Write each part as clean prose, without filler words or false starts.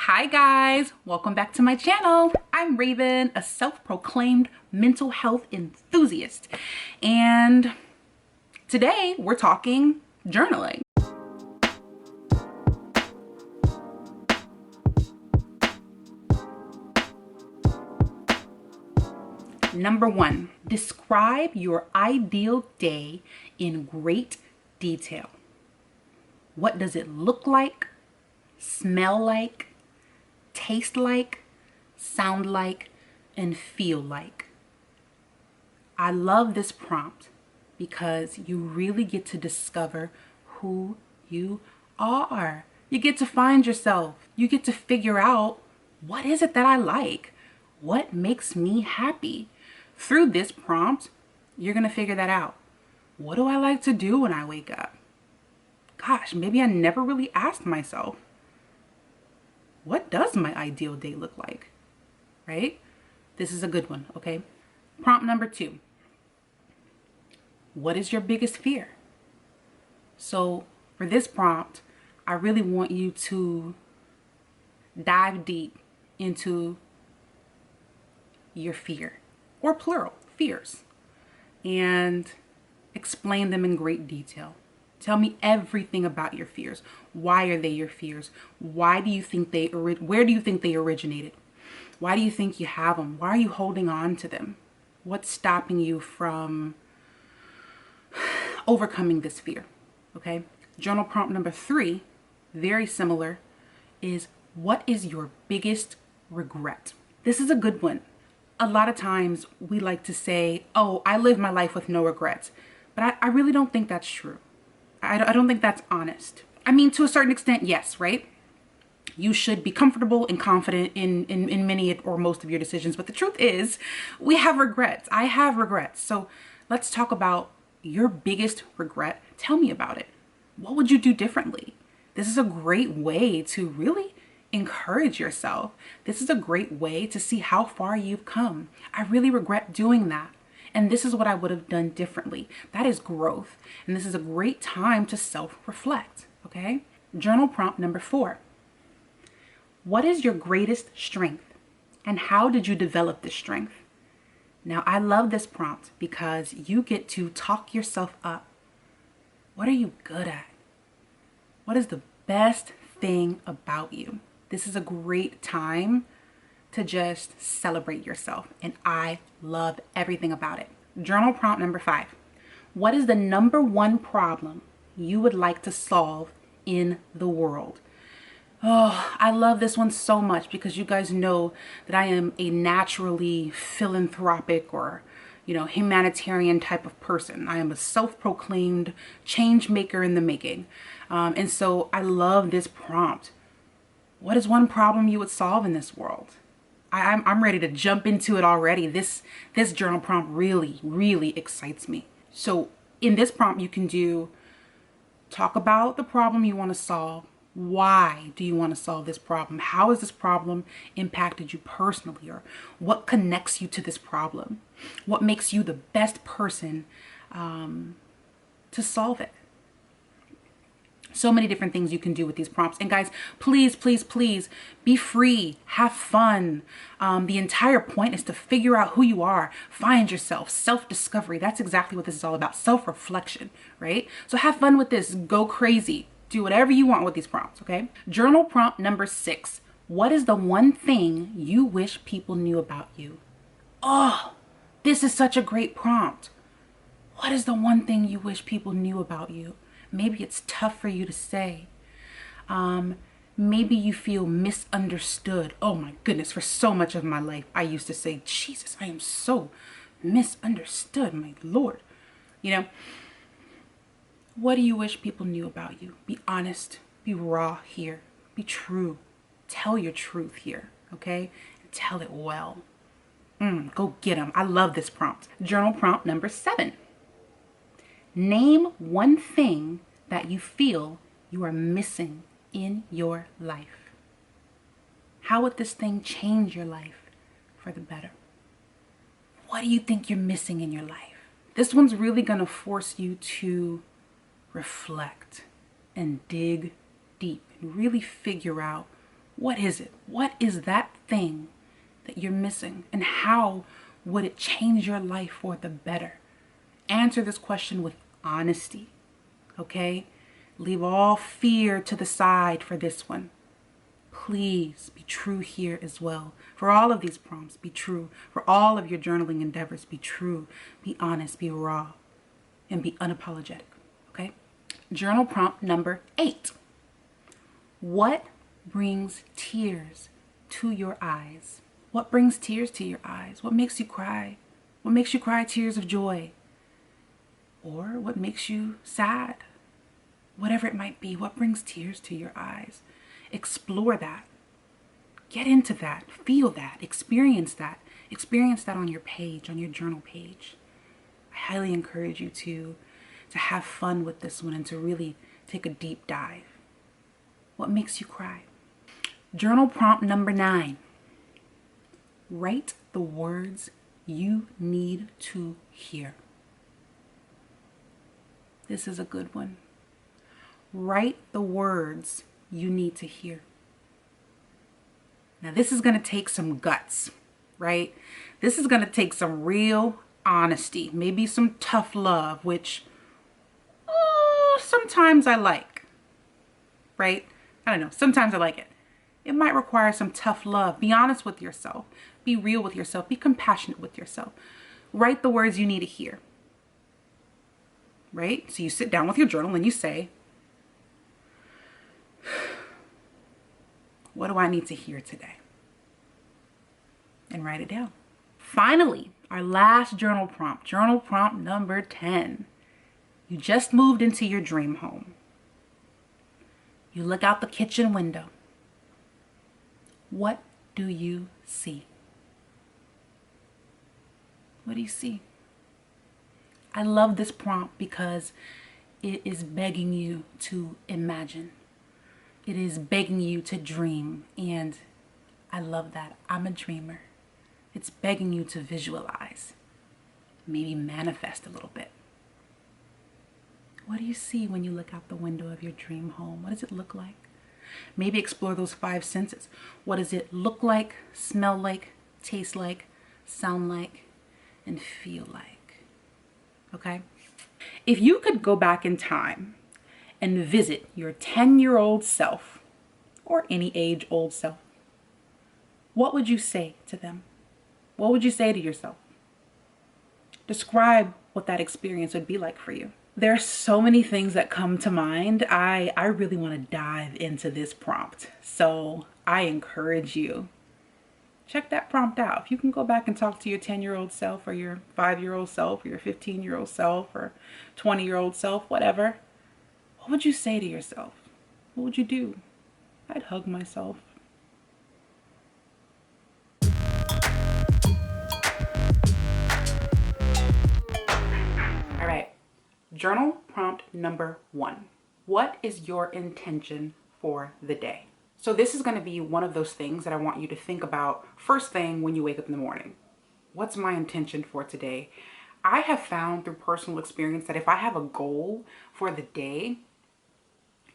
Hi guys, welcome back to my channel. I'm Raven, a self-proclaimed mental health enthusiast, and today we're talking journaling. Number one, describe your ideal day in great detail. What does it look like, smell like, taste like, sound like, and feel like? I love this prompt because you really get to discover who you are. You get to find yourself. You get to figure out, what is it that I like? What makes me happy? Through this prompt, you're going to figure that out. What do I like to do when I wake up? Gosh, maybe I never really asked myself, what does my ideal day look like? Right? This is a good one, okay? Prompt number two. What is your biggest fear? So for this prompt, I really want you to dive deep into your fear, or plural, fears, and explain them in great detail. Tell me everything about your fears. Why are they your fears? Where do you think they originated? Why do you think you have them? Why are you holding on to them? What's stopping you from overcoming this fear? Okay. Journal prompt number three, very similar, is what is your biggest regret? This is a good one. A lot of times we like to say, oh, I live my life with no regrets. But I really don't think that's true. I don't think that's honest. I mean, to a certain extent, yes, right? You should be comfortable and confident in many or most of your decisions. But the truth is, we have regrets. I have regrets. So let's talk about your biggest regret. Tell me about it. What would you do differently? This is a great way to really encourage yourself. This is a great way to see how far you've come. I really regret doing that, and this is what I would have done differently. That is growth, and this is a great time to self-reflect, okay? Journal prompt number four. What is your greatest strength, and how did you develop this strength? Now, I love this prompt because you get to talk yourself up. What are you good at? What is the best thing about you? This is a great time to just celebrate yourself, and I love everything about it. Journal prompt number five. What is the number one problem you would like to solve in the world? Oh, I love this one so much because you guys know that I am a naturally philanthropic or humanitarian type of person. I am a self-proclaimed change maker in the making. And so I love this prompt. What is one problem you would solve in this world? I'm ready to jump into it already. This journal prompt really excites me. So in this prompt, you can talk about the problem you want to solve. Why do you want to solve this problem? How has this problem impacted you personally? Or what connects you to this problem? What makes you the best person to solve it? So many different things you can do with these prompts. And guys, please be free, have fun. The entire point is to figure out who you are, find yourself, self-discovery. That's exactly what this is all about, self-reflection, right? So have fun with this, go crazy, do whatever you want with these prompts, okay? Journal prompt number six. What is the one thing you wish people knew about you? Oh, this is such a great prompt. What is the one thing you wish people knew about you? Maybe it's tough for you to say. Maybe you feel misunderstood. Oh my goodness, for so much of my life, I used to say, Jesus, I am so misunderstood, my Lord. What do you wish people knew about you? Be honest, be raw here, be true. Tell your truth here, okay? And tell it well. Go get them. I love this prompt. Journal prompt number seven. Name one thing that you feel you are missing in your life. How would this thing change your life for the better? What do you think you're missing in your life? This one's really going to force you to reflect and dig deep and really figure out What is it? What is that thing that you're missing? And how would it change your life for the better? Answer this question with honesty, okay? Leave all fear to the side for this one. Please be true here as well. For all of these prompts, be true. For all of your journaling endeavors, be true. Be honest, be raw, and be unapologetic, okay? Journal prompt number 8. What brings tears to your eyes? What brings tears to your eyes? What makes you cry? What makes you cry tears of joy? Or what makes you sad? Whatever it might be, what brings tears to your eyes? Explore that. Get into that. Feel that. Experience that. Experience that on your page, on your journal page. I highly encourage you to have fun with this one and to really take a deep dive. What makes you cry? Journal prompt number 9. Write the words you need to hear. This is a good one. Write the words you need to hear. Now, this is going to take some guts, right? This is going to take some real honesty, maybe some tough love, which sometimes I like, right? I don't know. Sometimes I like it. It might require some tough love. Be honest with yourself. Be real with yourself. Be compassionate with yourself. Write the words you need to hear, right? So you sit down with your journal and you say, what do I need to hear today? And write it down. Finally, our last journal prompt number 10. You just moved into your dream home. You look out the kitchen window. What do you see? What do you see? I love this prompt because it is begging you to imagine. It is begging you to dream, and I love that. I'm a dreamer. It's begging you to visualize, maybe manifest a little bit. What do you see when you look out the window of your dream home? What does it look like? Maybe explore those 5 senses. What does it look like, smell like, taste like, sound like, and feel like? Okay? If you could go back in time and visit your 10-year-old self, or any age-old self, what would you say to them? What would you say to yourself? Describe what that experience would be like for you. There are so many things that come to mind. I really want to dive into this prompt. So I encourage you, check that prompt out. If you can go back and talk to your 10-year-old self, or your 5-year-old self, or your 15-year-old self, or 20-year-old self, whatever, what would you say to yourself? What would you do? I'd hug myself. All right, journal prompt number 1. What is your intention for the day? So this is going to be one of those things that I want you to think about first thing when you wake up in the morning. What's my intention for today? I have found through personal experience that if I have a goal for the day,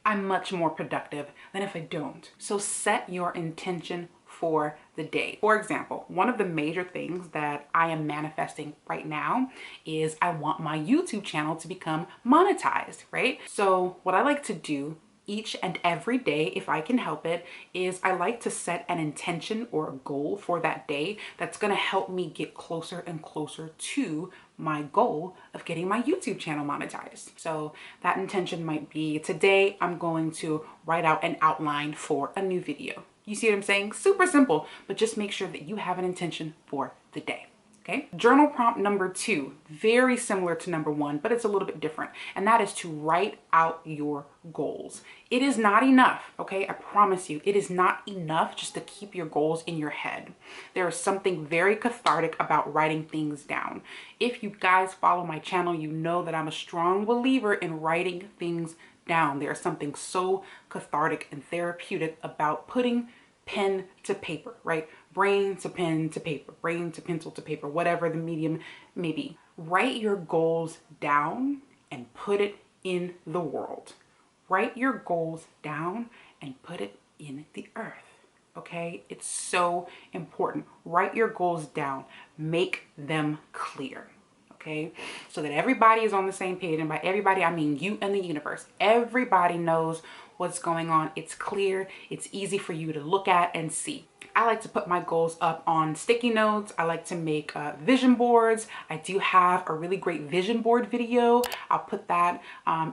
I'm much more productive than if I don't. So set your intention for the day. For example, one of the major things that I am manifesting right now is I want my YouTube channel to become monetized, right? So what I like to do each and every day, if I can help it, is I like to set an intention or a goal for that day that's going to help me get closer and closer to my goal of getting my YouTube channel monetized. So that intention might be, today I'm going to write out an outline for a new video. You see what I'm saying? Super simple, but just make sure that you have an intention for the day. Okay. Journal prompt number 2, very similar to number 1, but it's a little bit different. And that is to write out your goals. It is not enough. Okay. I promise you, it is not enough just to keep your goals in your head. There is something very cathartic about writing things down. If you guys follow my channel, you know that I'm a strong believer in writing things down. There's something so cathartic and therapeutic about putting pen to paper, right? Brain to pen to paper, brain to pencil to paper, whatever the medium may be. Write your goals down and put it in the world. Write your goals down and put it in the earth. Okay, it's so important. Write your goals down, make them clear. Okay, so that everybody is on the same page. And by everybody, I mean you and the universe. Everybody knows what's going on. It's clear, it's easy for you to look at and see. I like to put my goals up on sticky notes. I like to make vision boards. I do have a really great vision board video. I'll put that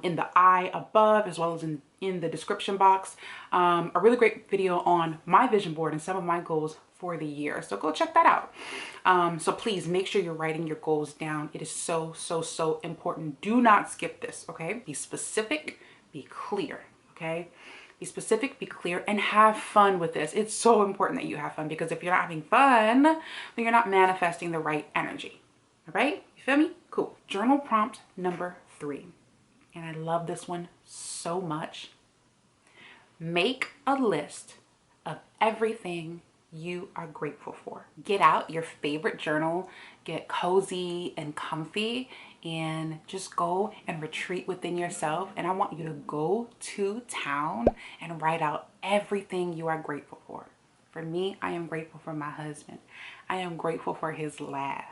in the eye above as well as in the description box. A really great video on my vision board and some of my goals for the year. So go check that out. So please make sure you're writing your goals down. It is so, so, so important. Do not skip this, okay? Be specific, be clear, okay? Be specific, be clear, and have fun with this. It's so important that you have fun, because if you're not having fun, then you're not manifesting the right energy. All right? You feel me? Cool. Journal prompt number 3. And I love this one so much. Make a list of everything you are grateful for. Get out your favorite journal, get cozy and comfy, and just go and retreat within yourself. And I want you to go to town and write out everything you are grateful for. For me, I am grateful for my husband. I am grateful for his laugh.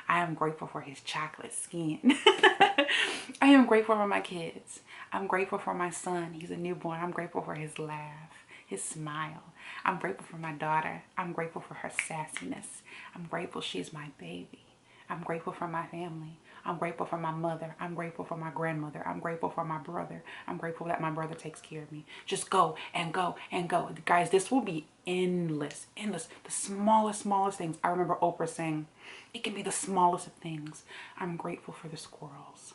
I am grateful for his chocolate skin. I am grateful for my kids. I'm grateful for my son. He's a newborn. I'm grateful for his laugh, his smile. I'm grateful for my daughter. I'm grateful for her sassiness. I'm grateful she's my baby. I'm grateful for my family. I'm grateful for my mother. I'm grateful for my grandmother. I'm grateful for my brother. I'm grateful that my brother takes care of me. Just go and go and go. Guys, this will be endless, endless. The smallest things. I remember Oprah saying, it can be the smallest of things. I'm grateful for the squirrels.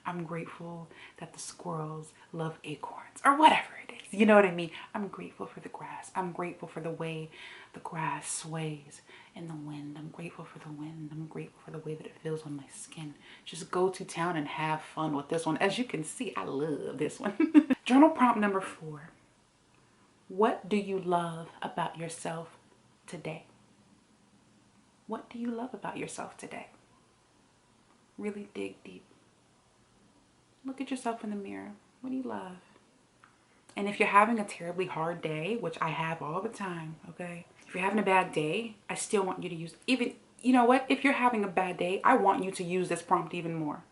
I'm grateful that the squirrels love acorns, or whatever it is. You know what I mean? I'm grateful for the grass. I'm grateful for the way the grass sways in the wind. I'm grateful for the wind. I'm grateful for the way that it feels on my skin. Just go to town and have fun with this one. As you can see, I love this one. Journal prompt number 4. What do you love about yourself today? What do you love about yourself today? Really dig deep. Look at yourself in the mirror. What do you love? And if you're having a terribly hard day, which I have all the time, okay? If you're having a bad day, I still want you to use, even, you know what? If you're having a bad day, I want you to use this prompt even more,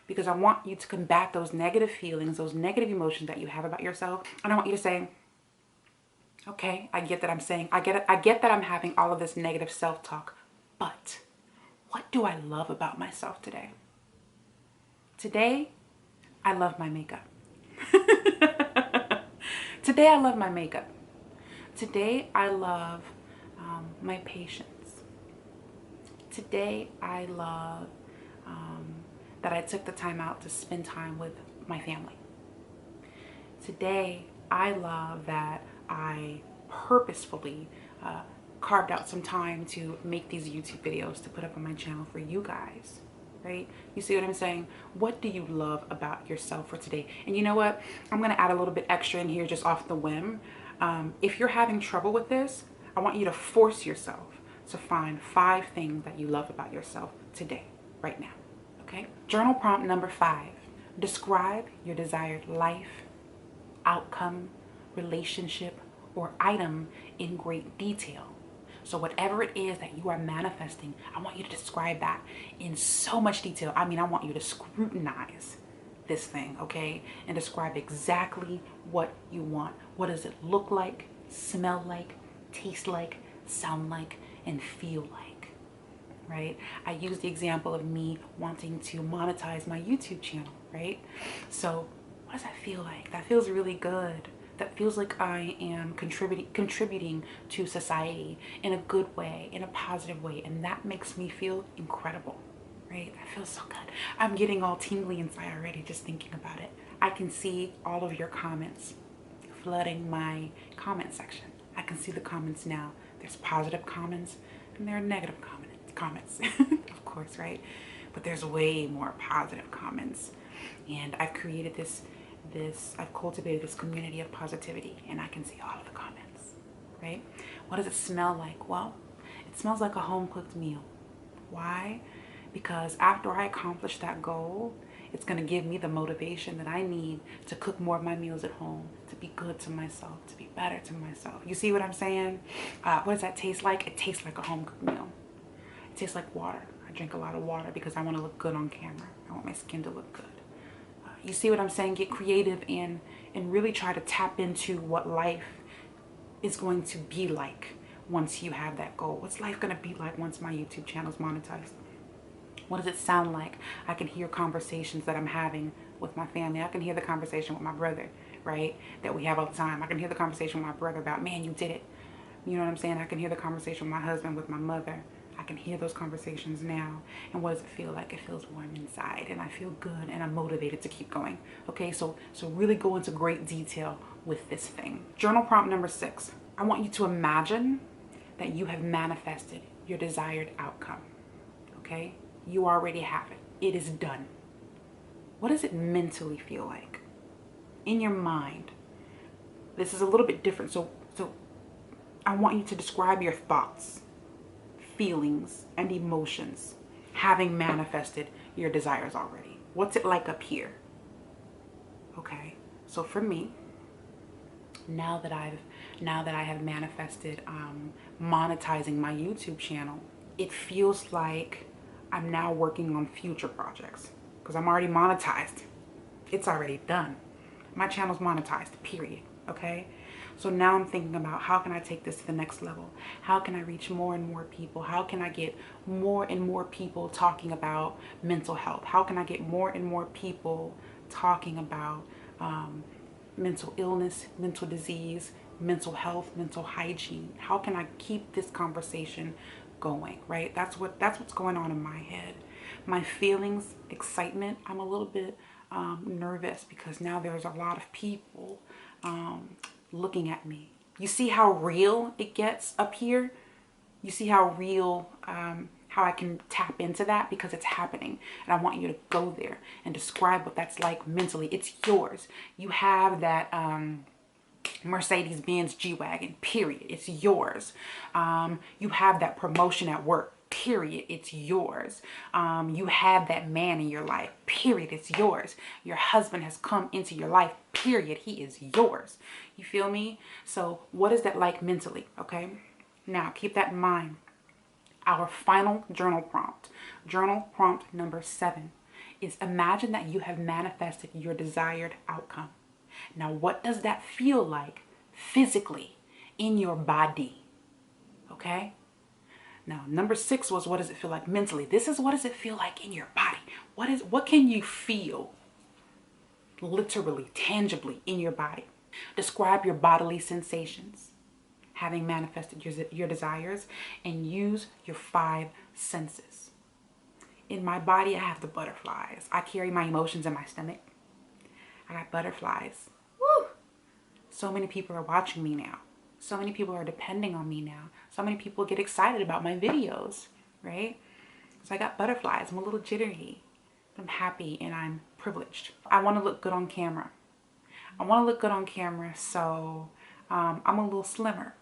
because I want you to combat those negative feelings, those negative emotions that you have about yourself. And I want you to say, okay, I get that I'm saying, I get that I'm having all of this negative self-talk, but what do I love about myself today? Today, I love my makeup. Today, I love my makeup. Today, I love my patience. Today, I love that I took the time out to spend time with my family. Today, I love that I purposefully carved out some time to make these YouTube videos to put up on my channel for you guys. Right? You see what I'm saying? What do you love about yourself for today? And you know what? I'm going to add a little bit extra in here just off the whim. If you're having trouble with this, I want you to force yourself to find 5 things that you love about yourself today, right now. Okay? Journal prompt number 5. Describe your desired life, outcome, relationship, or item in great detail. So whatever it is that you are manifesting, I want you to describe that in so much detail. I mean, I want you to scrutinize this thing, okay? And describe exactly what you want. What does it look like, smell like, taste like, sound like, and feel like, right? I use the example of me wanting to monetize my YouTube channel, right? So what does that feel like? That feels really good. That feels like I am contributing to society in a good way, in a positive way. And that makes me feel incredible, right? That feels so good. I'm getting all tingly inside already just thinking about it. I can see all of your comments flooding my comment section. I can see the comments now. There's positive comments and there are negative comments, of course, right? But there's way more positive comments. And I've created I've cultivated this community of positivity, and I can see all of the comments, right? What does it smell like? Well, it smells like a home-cooked meal. Why? Because after I accomplish that goal It's going to give me the motivation that I need to cook more of my meals at home, to be good to myself, to be better to myself. You see what I'm saying? What does that taste like? It tastes like a home cooked meal. It tastes like water. I drink a lot of water because I want to look good on camera. I want my skin to look good. You see what I'm saying? Get creative and really try to tap into what life is going to be like once you have that goal. What's life going to be like once my YouTube channel is monetized? What does it sound like? I can hear conversations that I'm having with my family. I can hear the conversation with my brother, right? That we have all the time. I can hear the conversation with my brother about, man, you did it. You know what I'm saying? I can hear the conversation with my husband, with my mother. I can hear those conversations now. And what does it feel like? It feels warm inside and I feel good and I'm motivated to keep going. Okay, so really go into great detail with this thing. Journal prompt number 6. I want you to imagine that you have manifested your desired outcome. Okay? You already have it. It is done. What does it mentally feel like? In your mind. This is a little bit different. So I want you to describe your thoughts, feelings, and emotions having manifested your desires already. What's it like up here? Okay. So for me, now that I have manifested monetizing my YouTube channel, it feels like I'm now working on future projects because I'm already monetized. It's already done. My channel's monetized, period. Okay? So now I'm thinking about how can I take this to the next level? How can I reach more and more people? How can I get more and more people talking about mental health? How can I get more and more people talking about mental illness, mental disease, mental health, mental hygiene? How can I keep this conversation going, right? That's what's going on in my head. My feelings, excitement. I'm a little bit nervous because now there's a lot of people looking at me. You see how real it gets up here? You see how real, how I can tap into that because it's happening. And I want you to go there and describe what that's like mentally. It's yours. You have that Mercedes-Benz G-Wagon, period. It's yours. You have that promotion at work, period. It's yours. You have that man in your life, period. It's yours. Your husband has come into your life, period. He is yours. You feel me? So what is that like mentally? Okay. Now keep that in mind. Our final journal prompt number 7 is imagine that you have manifested your desired outcome. Now, what does that feel like physically in your body? Okay. Now, number 6 was what does it feel like mentally? This is what does it feel like in your body? What can you feel literally, tangibly in your body? Describe your bodily sensations, having manifested your desires, and use your 5 senses. In my body, I have the butterflies. I carry my emotions in my stomach. I got butterflies. Woo! So many people are watching me now. So many people are depending on me now. So many people get excited about my videos, right? So I got butterflies. I'm a little jittery. I'm happy and I'm privileged. I want to look good on camera. So I'm a little slimmer.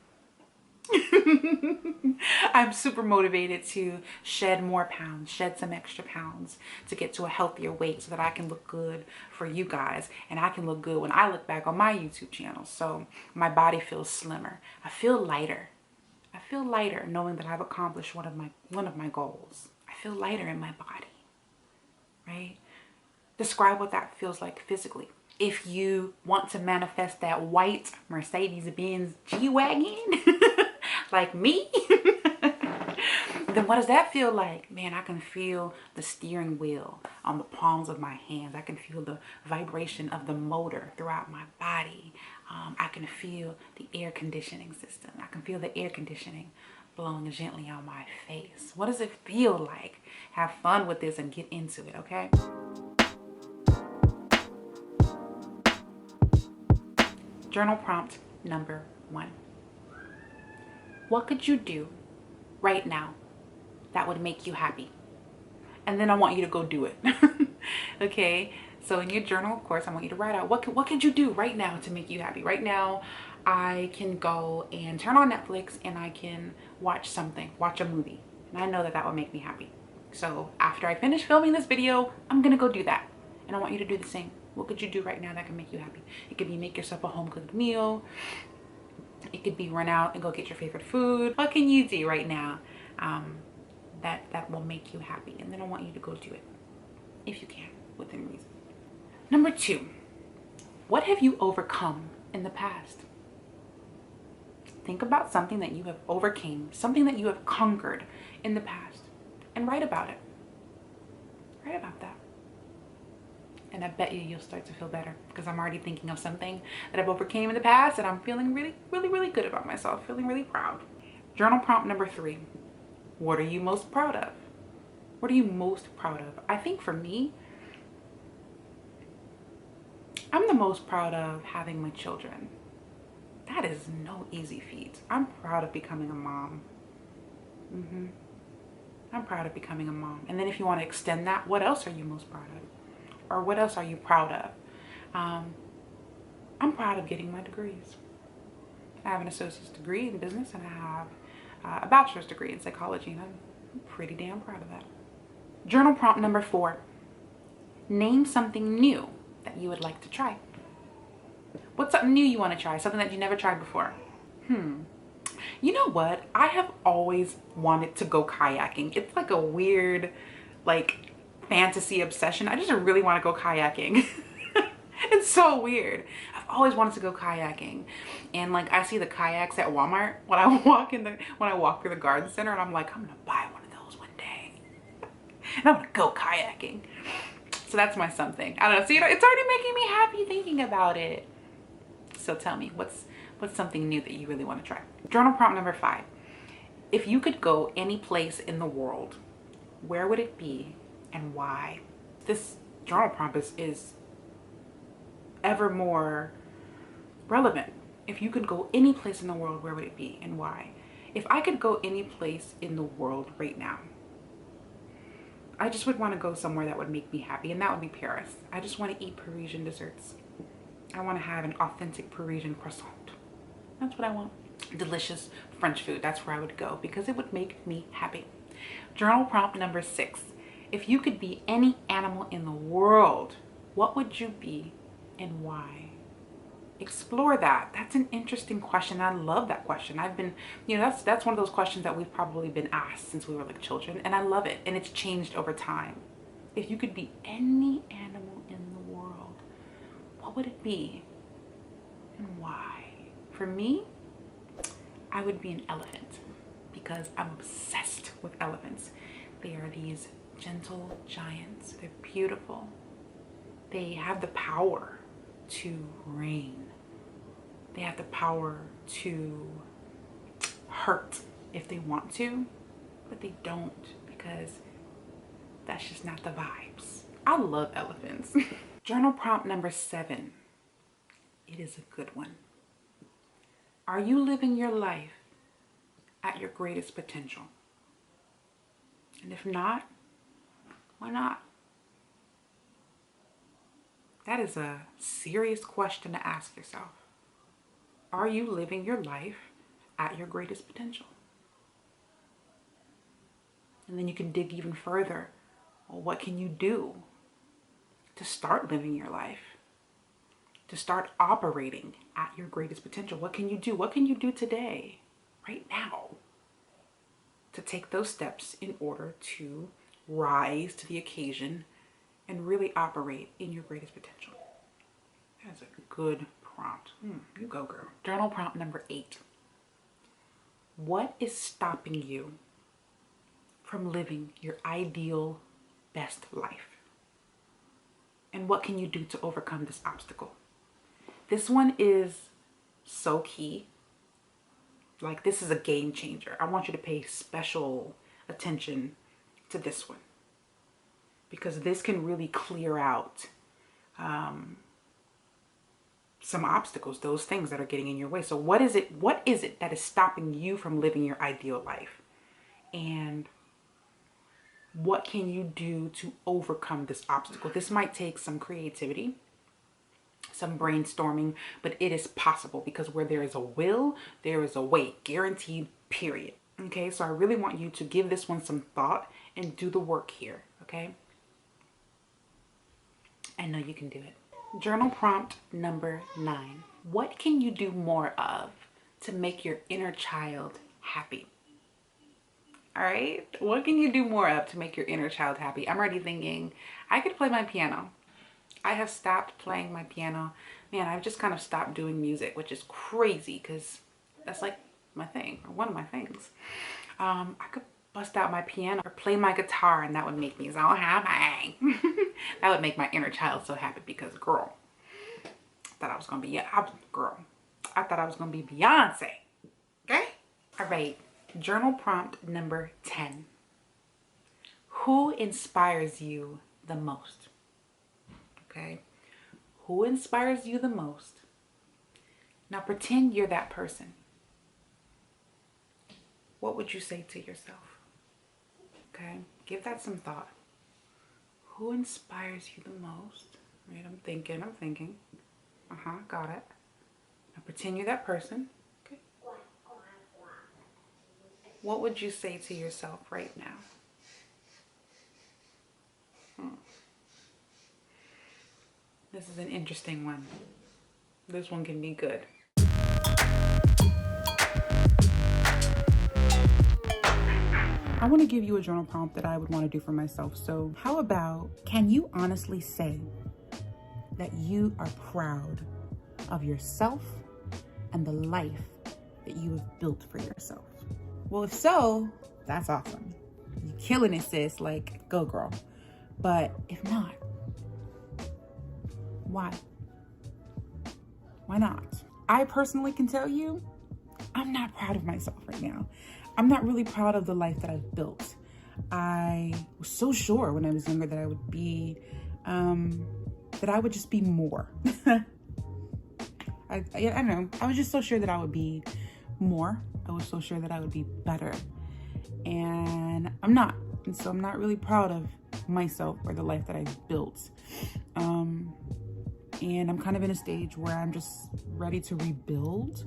I'm super motivated to shed more pounds, shed some extra pounds to get to a healthier weight so that I can look good for you guys and I can look good when I look back on my YouTube channel. So my body feels slimmer. I feel lighter. Knowing that I've accomplished one of my goals. I feel lighter in my body, right? Describe what that feels like physically. If you want to manifest that white Mercedes-Benz G-Wagon, like me, then what does that feel like? Man, I can feel the steering wheel on the palms of my hands. I can feel the vibration of the motor throughout my body. I can feel the air conditioning system. I can feel the air conditioning blowing gently on my face. What does it feel like? Have fun with this and get into it, okay? Journal prompt number 1. What could you do right now that would make you happy? And then I want you to go do it. Okay? So in your journal, of course, I want you to write out what could you do right now to make you happy? Right now, I can go and turn on Netflix and I can watch a movie. And I know that would make me happy. So after I finish filming this video, I'm going to go do that. And I want you to do the same. What could you do right now that can make you happy? It could be make yourself a home cooked meal. It could be run out and go get your favorite food. What can you do right now that will make you happy? And then I want you to go do it if you can, within reason. Number 2, what have you overcome in the past? Think about something that you have overcame, something that you have conquered in the past, and write about it. Write about that. And I bet you'll start to feel better, because I'm already thinking of something that I've overcame in the past, and I'm feeling really, really, really good about myself, feeling really proud. Journal prompt number 3. What are you most proud of? What are you most proud of? I think for me, I'm the most proud of having my children. That is no easy feat. I'm proud of becoming a mom. I'm proud of becoming a mom. And then if you want to extend that, what else are you most proud of? Or what else are you proud of? I'm proud of getting my degrees. I have an associate's degree in business, and I have a bachelor's degree in psychology, and I'm pretty damn proud of that. Journal prompt number 4. Name something new that you would like to try. What's something new you want to try? Something that you never tried before? You know what? I have always wanted to go kayaking. It's like a weird, like, fantasy obsession. I just really want to go kayaking. It's so weird. I've always wanted to go kayaking, and like I see the kayaks at Walmart when I walk through the garden center, and I'm like, I'm gonna buy one of those one day, and I'm gonna go kayaking. So that's my something. I don't know. So it's already making me happy thinking about it. So tell me, what's something new that you really want to try? Journal prompt number 5. If you could go any place in the world, where would it be and why? This journal prompt is ever more relevant. If you could go any place in the world, where would it be and why? If I could go any place in the world right now, I just would want to go somewhere that would make me happy, and that would be Paris. I just want to eat Parisian desserts. I want to have an authentic Parisian croissant. That's what I want. Delicious French food. That's where I would go, because it would make me happy. Journal prompt number 6. If you could be any animal in the world, what would you be and why? Explore that. That's an interesting question. I love that question. I've been, that's one of those questions that we've probably been asked since we were like children, and I love it. And it's changed over time. If you could be any animal in the world, what would it be and why? For me, I would be an elephant, because I'm obsessed with elephants. They are these gentle giants. They're beautiful. They have the power to reign. They have the power to hurt if they want to, but they don't, because that's just not the vibes. I love elephants. Journal prompt number 7. It is a good one. Are you living your life at your greatest potential? And if not, why not? That is a serious question to ask yourself. Are you living your life at your greatest potential? And then you can dig even further. Well, what can you do to start living your life? To start operating at your greatest potential? What can you do? What can you do today, right now, to take those steps in order to rise to the occasion and really operate in your greatest potential? That's a good prompt. You go, girl. Journal prompt number 8. What is stopping you from living your ideal best life? And what can you do to overcome this obstacle? This one is so key. Like, this is a game changer. I want you to pay special attention to this one, because this can really clear out some obstacles, those things that are getting in your way. So what is it that is stopping you from living your ideal life? And what can you do to overcome this obstacle? This might take some creativity, some brainstorming, but it is possible, because where there is a will, there is a way. Guaranteed, period. Okay, so I really want you to give this one some thought and do the work here, okay? I know you can do it. Journal prompt number 9. What can you do more of to make your inner child happy? All right, what can you do more of to make your inner child happy? I'm already thinking I could play my piano. I have stopped playing my piano. Man, I've just kind of stopped doing music, which is crazy because that's like my thing, or one of my things. I could bust out my piano or play my guitar, and that would make me so happy. That would make my inner child so happy because, girl, I thought I was gonna be I thought I was gonna be Beyonce. Okay. All right. Journal prompt number 10. Who inspires you the most? Okay. Who inspires you the most? Now pretend you're that person. What would you say to yourself? Okay. Give that some thought. Who inspires you the most? Right. I'm thinking. Got it. Now pretend you're that person. Okay. What would you say to yourself right now? This is an interesting one. This one can be good. I want to give you a journal prompt that I would want to do for myself. So how about, can you honestly say that you are proud of yourself and the life that you have built for yourself? Well, if so, that's awesome. You're killing it, sis. Like, go girl. But if not, why? Why not? I personally can tell you, I'm not proud of myself right now. I'm not really proud of the life that I've built. I was so sure when I was younger that I would be, that I would just be more. I don't know. I was just so sure that I would be more. I was so sure that I would be better. And I'm not. And so I'm not really proud of myself or the life that I've built. And I'm kind of in a stage where I'm just ready to rebuild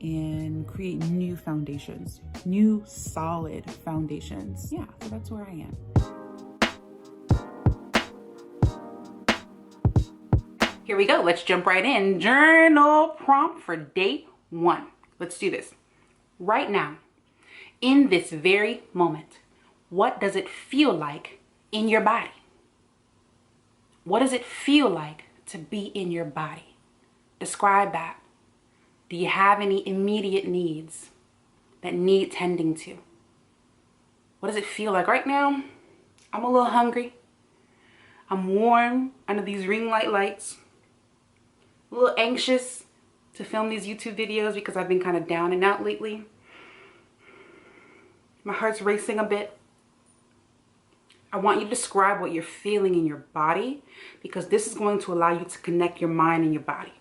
and create new foundations, new solid foundations. Yeah, so that's where I am. Here we go. Let's jump right in. Journal prompt for day 1. Let's do this. Right now, in this very moment, what does it feel like in your body? What does it feel like to be in your body? Describe that. Do you have any immediate needs that need tending to? What does it feel like right now? I'm a little hungry. I'm warm under these ring light lights. A little anxious to film these YouTube videos because I've been kind of down and out lately. My heart's racing a bit. I want you to describe what you're feeling in your body because this is going to allow you to connect your mind and your body.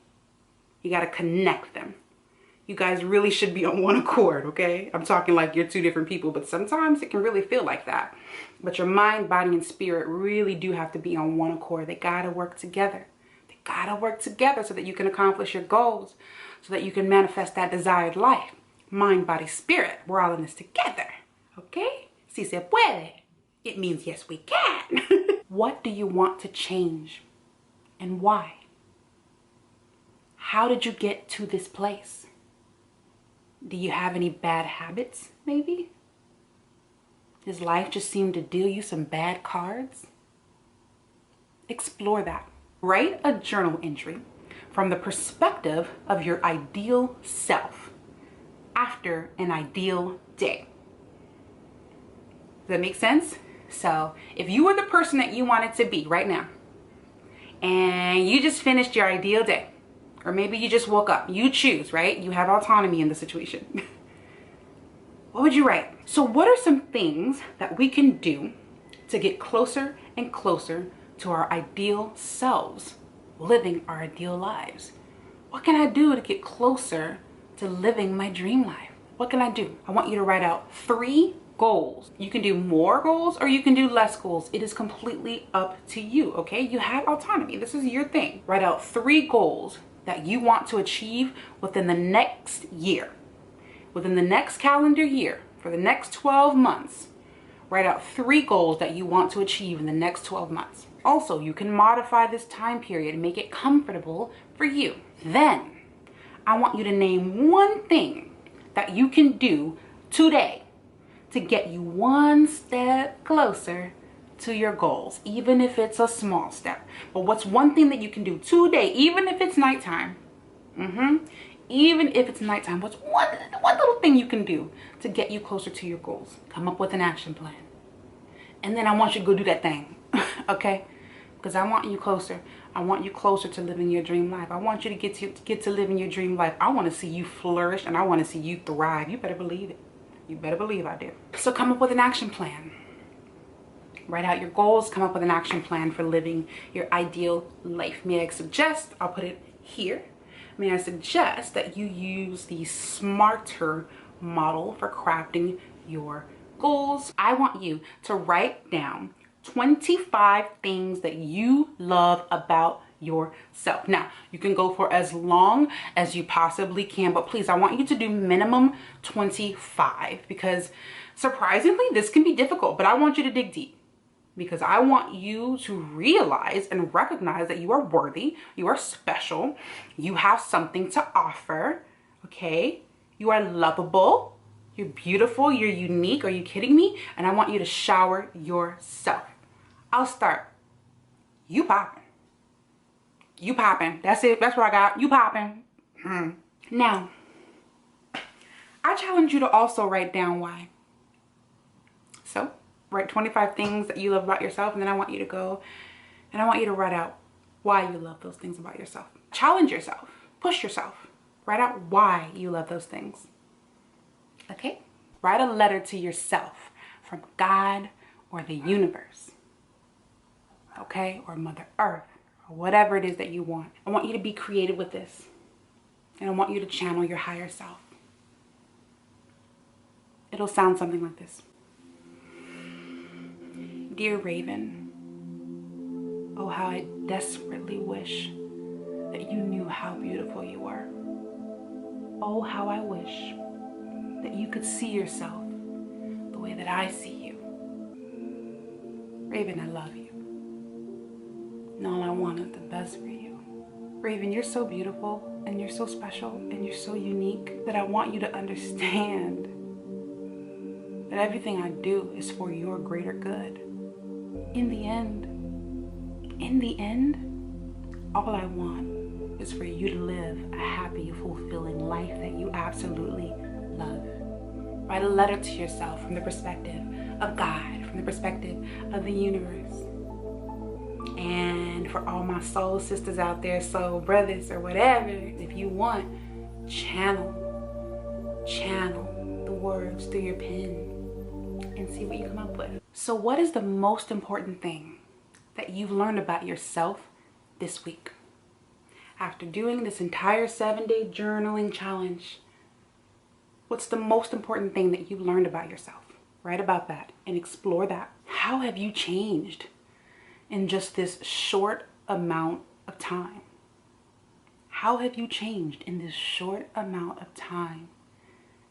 You got to connect them. You guys really should be on one accord, okay? I'm talking like you're two different people, but sometimes it can really feel like that. But your mind, body, and spirit really do have to be on one accord. They got to work together. They got to work together so that you can accomplish your goals, so that you can manifest that desired life. Mind, body, spirit, we're all in this together, okay? Si se puede. It means yes, we can. What do you want to change and why? How did you get to this place? Do you have any bad habits, maybe? Does life just seem to deal you some bad cards? Explore that. Write a journal entry from the perspective of your ideal self after an ideal day. Does that make sense? So if you were the person that you wanted to be right now, and you just finished your ideal day, or maybe you just woke up, you choose, right? You have autonomy in the situation. What would you write? So what are some things that we can do to get closer and closer to our ideal selves, living our ideal lives? What can I do to get closer to living my dream life? What can I do? I want you to write out 3 goals. You can do more goals or you can do less goals. It is completely up to you, okay? You have autonomy. This is your thing. Write out 3 goals that you want to achieve within the next year, within the next calendar year, for the next 12 months. Write out 3 goals that you want to achieve in the next 12 months. Also, you can modify this time period and make it comfortable for you. Then, I want you to name one thing that you can do today to get you one step closer to your goals, even if it's a small step. But what's one thing that you can do today, even if it's nighttime? Even if it's nighttime, what's one little thing you can do to get you closer to your goals? Come up with an action plan. And then I want you to go do that thing, okay? Because I want you closer. I want you closer to living your dream life. I want you to get to living your dream life. I want to see you flourish, and I want to see you thrive. You better believe it. You better believe I do. So come up with an action plan. Write out your goals. Come up with an action plan for living your ideal life. May I suggest, I'll put it here. May I suggest that you use the SMARTER model for crafting your goals. I want you to write down 25 things that you love about yourself. Now, you can go for as long as you possibly can, but please, I want you to do minimum 25 because surprisingly, this can be difficult, but I want you to dig deep because I want you to realize and recognize that you are worthy, you are special, you have something to offer, okay? You are lovable, you're beautiful, you're unique. Are you kidding me? And I want you to shower yourself. I'll start. You popping. You popping. That's it. That's what I got. You popping. Now, I challenge you to also write down why. So, write 25 things that you love about yourself, and then I want you to go and I want you to write out why you love those things about yourself. Challenge yourself. Push yourself. Write out why you love those things. Okay? Write a letter to yourself from God or the universe. Okay? Or Mother Earth. Or whatever it is that you want. I want you to be creative with this. And I want you to channel your higher self. It'll sound something like this. Dear Raven, oh how I desperately wish that you knew how beautiful you are. Oh how I wish that you could see yourself the way that I see you. Raven, I love you. And all I want is the best for you. Raven, you're so beautiful and you're so special and you're so unique that I want you to understand that everything I do is for your greater good. In the end, all I want is for you to live a happy, fulfilling life that you absolutely love. Write a letter to yourself from the perspective of God, from the perspective of the universe. And for all my soul sisters out there, soul brothers or whatever, if you want, channel the words through your pen and see what you come up with. So what is the most important thing that you've learned about yourself this week? After doing this entire 7-day journaling challenge, what's the most important thing that you've learned about yourself? Write about that and explore that. How have you changed in just this short amount of time? How have you changed in this short amount of time?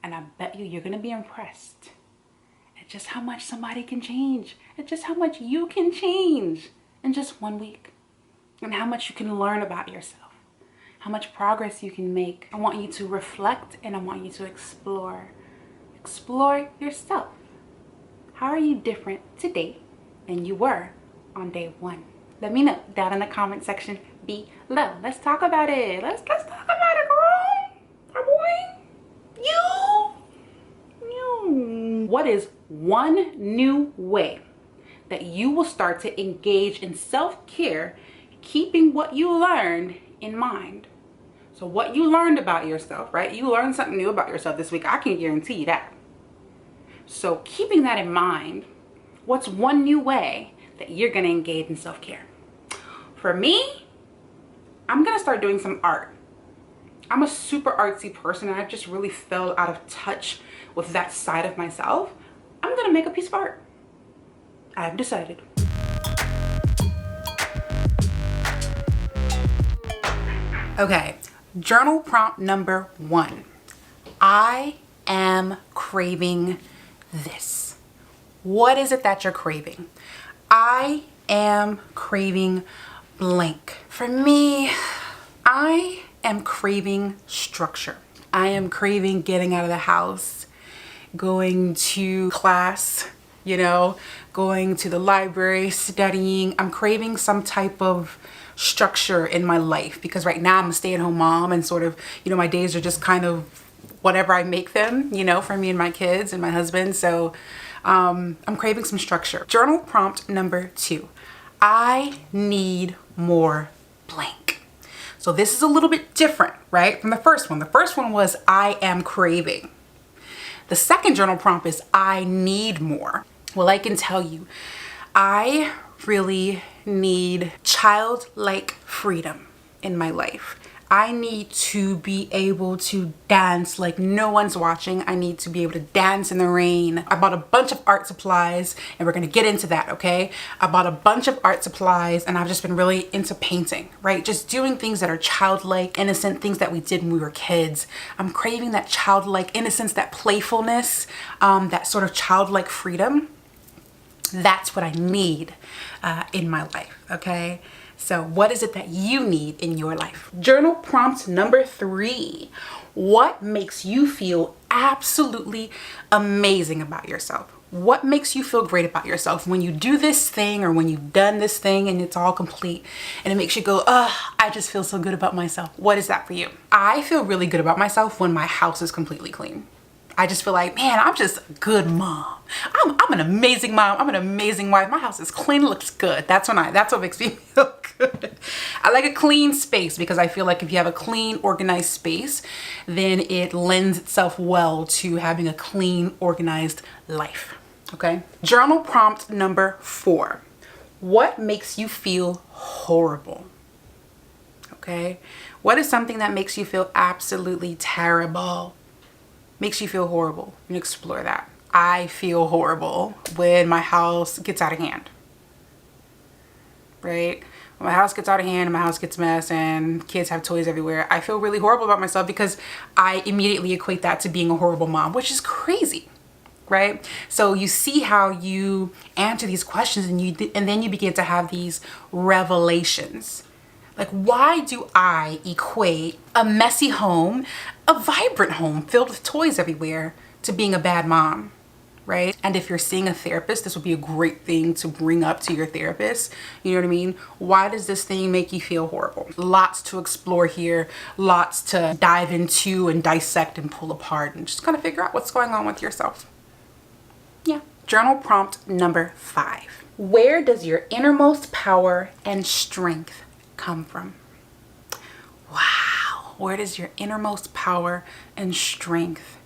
And I bet you're going to be impressed at just how much somebody can change, at just how much you can change in just 1 week, and how much you can learn about yourself, how much progress you can make. I want you to reflect and I want you to explore. Explore yourself. How are you different today than you were on day 1? Let me know down in the comment section below. Let's talk about it. Let's talk about it, girl. My boy. You. What is one new way that you will start to engage in self-care, keeping what you learned in mind? So what you learned about yourself, right? You learned something new about yourself this week. I can guarantee you that. So keeping that in mind, what's one new way that you're going to engage in self-care? For me, I'm going to start doing some art. I'm a super artsy person and I just really fell out of touch with that side of myself. I'm going to make a piece of art. I've decided. Okay, journal prompt number 1. I am craving this. What is it that you're craving? I am craving blank. For me, I am craving structure. I am craving getting out of the house, going to class, going to the library, studying. I'm craving some type of structure in my life because right now I'm a stay-at-home mom and sort of, my days are just kind of whatever I make them, for me and my kids and my husband. So I'm craving some structure. Journal prompt number 2. I need more blank. So this is a little bit different, right, from the first one. The first one was I am craving. The second journal prompt is I need more. Well, I can tell you, I really need childlike freedom in my life. I need to be able to dance like no one's watching. I need to be able to dance in the rain. I bought a bunch of art supplies and we're gonna get into that, okay? I bought a bunch of art supplies and I've just been really into painting, right? Just doing things that are childlike, innocent, things that we did when we were kids. I'm craving that childlike innocence, that playfulness, that sort of childlike freedom. That's what I need in my life, okay? So what is it that you need in your life? Journal prompt number 3. What makes you feel absolutely amazing about yourself? What makes you feel great about yourself when you do this thing or when you've done this thing and it's all complete and it makes you go, I just feel so good about myself. What is that for you? I feel really good about myself when my house is completely clean. I just feel like, man, I'm just a good mom. I'm an amazing mom. I'm an amazing wife. My house is clean, looks good. That's what makes me feel good. I like a clean space because I feel like if you have a clean, organized space, then it lends itself well to having a clean, organized life. Okay. Journal prompt number 4. What makes you feel horrible? Okay. What is something that makes you feel absolutely terrible? Makes you feel horrible, and explore that. I feel horrible when my house gets out of hand, right? When my house gets out of hand and my house gets a mess and kids have toys everywhere, I feel really horrible about myself because I immediately equate that to being a horrible mom, which is crazy, right? So you see how you answer these questions and then you begin to have these revelations. Like, why do I equate a messy home, a vibrant home filled with toys everywhere, to being a bad mom, right? And if you're seeing a therapist, this would be a great thing to bring up to your therapist. You know what I mean? Why does this thing make you feel horrible? Lots to explore here, lots to dive into and dissect and pull apart and just kind of figure out what's going on with yourself. Yeah. Journal prompt number 5. Where does your innermost power and strength come from? Wow, where does your innermost power and strength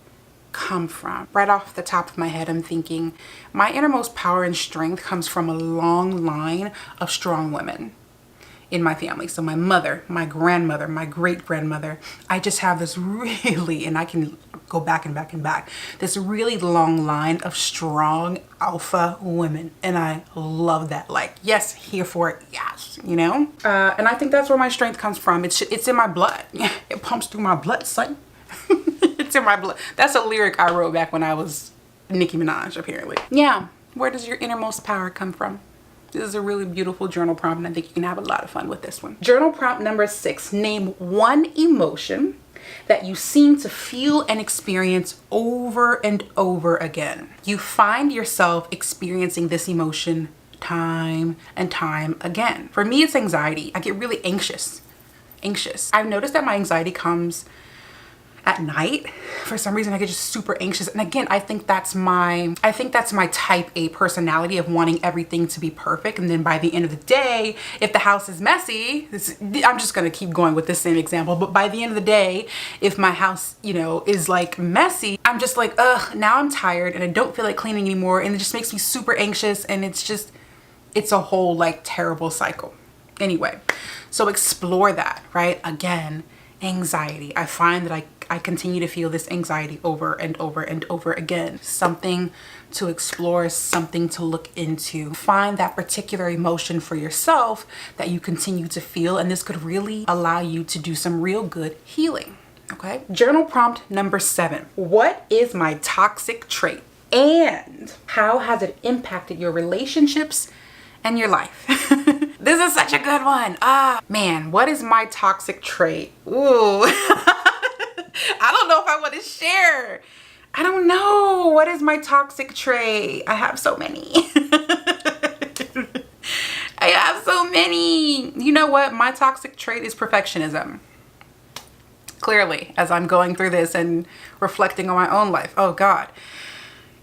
come from? Right off the top of my head, I'm thinking my innermost power and strength comes from a long line of strong women in my family. So my mother, my grandmother, my great-grandmother, I just have this really, and I can go back and back and back, this really long line of strong alpha women. And I love that. Like, yes, here for it, yes, And I think that's where my strength comes from. It's in my blood. It pumps through my blood, son. It's in my blood. That's a lyric I wrote back when I was Nicki Minaj, apparently. Yeah, where does your innermost power come from? This is a really beautiful journal prompt, and I think you can have a lot of fun with this one. Journal prompt number 6. Name one emotion that you seem to feel and experience over and over again. You find yourself experiencing this emotion time and time again. For me, it's anxiety. I get really anxious. I've noticed that my anxiety comes at night. For some reason I get just super anxious, and again, I think that's my type A personality of wanting everything to be perfect. And then by the end of the day, if the house is messy, I'm just gonna keep going with this same example, but by the end of the day, if my house is like messy, I'm just like, now I'm tired and I don't feel like cleaning anymore, and it just makes me super anxious, and it's a whole like terrible cycle. Anyway, so explore that, right? Again, anxiety. I find that I continue to feel this anxiety over and over and over again. Something to explore, something to look into. Find that particular emotion for yourself that you continue to feel, and this could really allow you to do some real good healing. Okay? Journal prompt number 7. What is my toxic trait, and how has it impacted your relationships and your life. This is such a good one. Ah, man, what is my toxic trait? Ooh. I don't know if I want to share. I don't know. What is my toxic trait? I have so many. I have so many. You know what? My toxic trait is perfectionism. Clearly, as I'm going through this and reflecting on my own life. Oh God.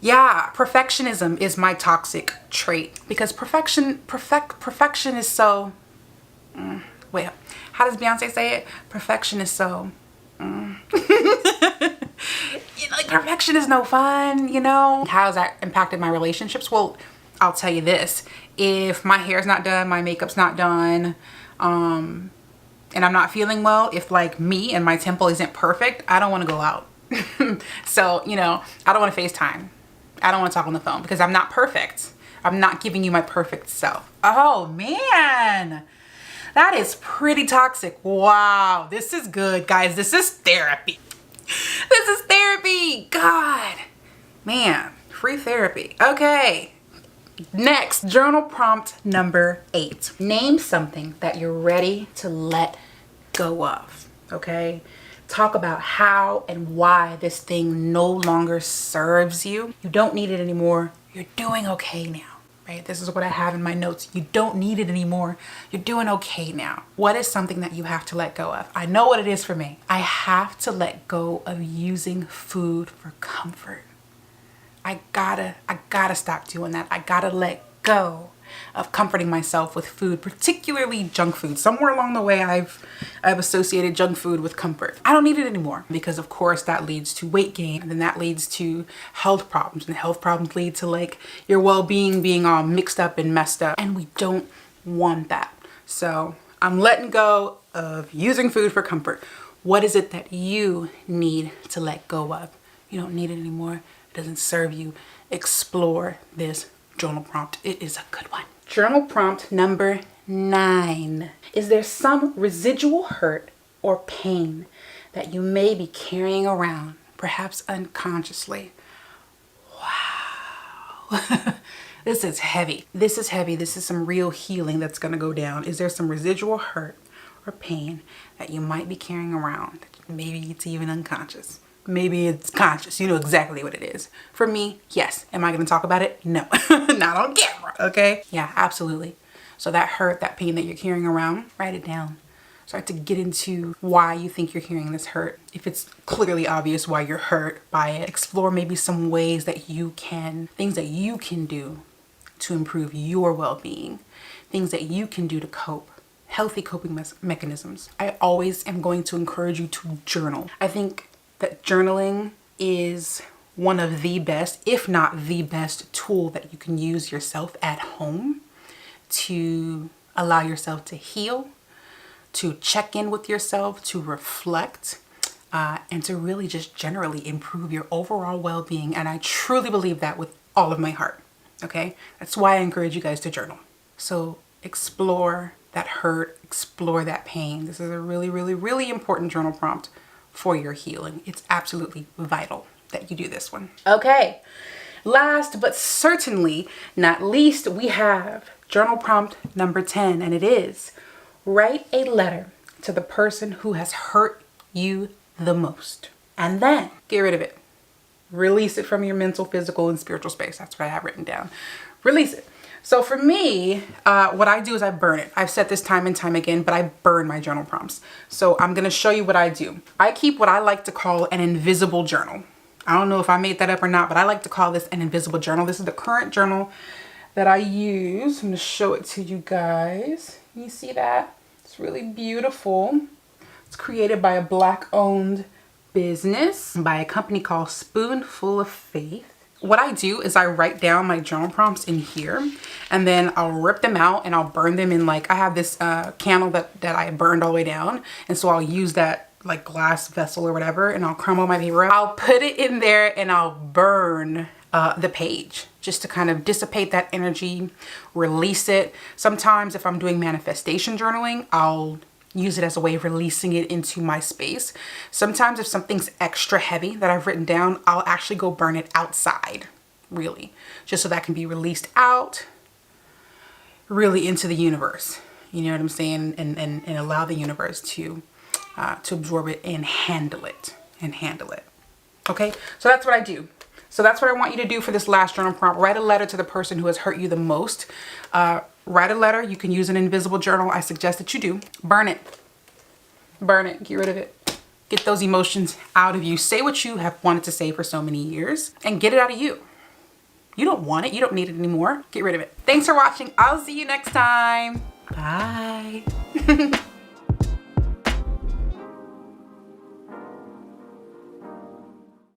Yeah, perfectionism is my toxic trait because perfection is so, wait, how does Beyonce say it? Perfection is so, like perfection is no fun, you know? How has that impacted my relationships? Well, I'll tell you this, if my hair's not done, my makeup's not done, and I'm not feeling well, if like me and my temple isn't perfect, I don't want to go out. So, you know, I don't want to FaceTime. I don't want to talk on the phone because I'm not perfect. I'm not giving you my perfect self. Oh man, that is pretty toxic. Wow, this is good, guys. This is therapy. This is therapy. God, man, free therapy. Okay, next, journal prompt number 8. Name something that you're ready to let go of, okay? Talk about how and why this thing no longer serves you. You don't need it anymore. You're doing okay now, right? This is what I have in my notes. You don't need it anymore. You're doing okay now. What is something that you have to let go of? I know what it is for me. I have to let go of using food for comfort. I gotta stop doing that. I gotta let go of comforting myself with food, particularly junk food. Somewhere along the way, I've associated junk food with comfort. I don't need it anymore because of course that leads to weight gain, and then that leads to health problems, and health problems lead to like your well-being being all mixed up and messed up, and we don't want that. So I'm letting go of using food for comfort. What is it that you need to let go of? You don't need it anymore. It doesn't serve you. Explore this journal prompt. It is a good one. Journal prompt number 9. Is there some residual hurt or pain that you may be carrying around, perhaps unconsciously? Wow. This is heavy. This is heavy. This is some real healing that's going to go down. Is there some residual hurt or pain that you might be carrying around? Maybe it's even unconscious. Maybe it's conscious. You know exactly what it is. For me, yes. Am I going to talk about it? No. Not on camera, okay? Yeah, absolutely. So that hurt, that pain that you're carrying around, write it down. Start to get into why you think you're carrying this hurt. If it's clearly obvious why you're hurt by it, explore maybe some ways that things that you can do to improve your well-being, things that you can do to cope. Healthy coping mechanisms. I always am going to encourage you to journal. I think that journaling is one of the best, if not the best tool that you can use yourself at home to allow yourself to heal, to check in with yourself, to reflect, and to really just generally improve your overall well-being. And I truly believe that with all of my heart, okay? That's why I encourage you guys to journal. So explore that hurt, explore that pain. This is a really, really, really important journal prompt for your healing. It's absolutely vital that you do this one. Okay, last but certainly not least, we have journal prompt number 10, and it is write a letter to the person who has hurt you the most, and then get rid of it. Release it from your mental, physical, and spiritual space. That's what I have written down. Release it. So for me, what I do is I burn it. I've said this time and time again, but I burn my journal prompts. So I'm going to show you what I do. I keep what I like to call an invisible journal. I don't know if I made that up or not, but I like to call this an invisible journal. This is the current journal that I use. I'm going to show it to you guys. You see that? It's really beautiful. It's created by a Black-owned business by a company called Spoonful of Faith. What I do is I write down my journal prompts in here, and then I'll rip them out and I'll burn them in, like, I have this candle that I burned all the way down, and so I'll use that like glass vessel or whatever, and I'll crumble my paper. I'll put it in there and I'll burn the page just to kind of dissipate that energy, release it. Sometimes if I'm doing manifestation journaling, I'll use it as a way of releasing it into my space. Sometimes if something's extra heavy that I've written down, I'll actually go burn it outside, really, just so that can be released out. really into the universe. You know what I'm saying? And allow the universe to absorb it and handle it. Okay, so that's what I do. So that's what I want you to do for this last journal prompt. Write a letter to the person who has hurt you the most. Write a letter. You can use an invisible journal. I suggest that you do. Burn it. Burn it. Get rid of it. Get those emotions out of you. Say what you have wanted to say for so many years and get it out of you. You don't want it. You don't need it anymore. Get rid of it. Thanks for watching. I'll see you next time. Bye.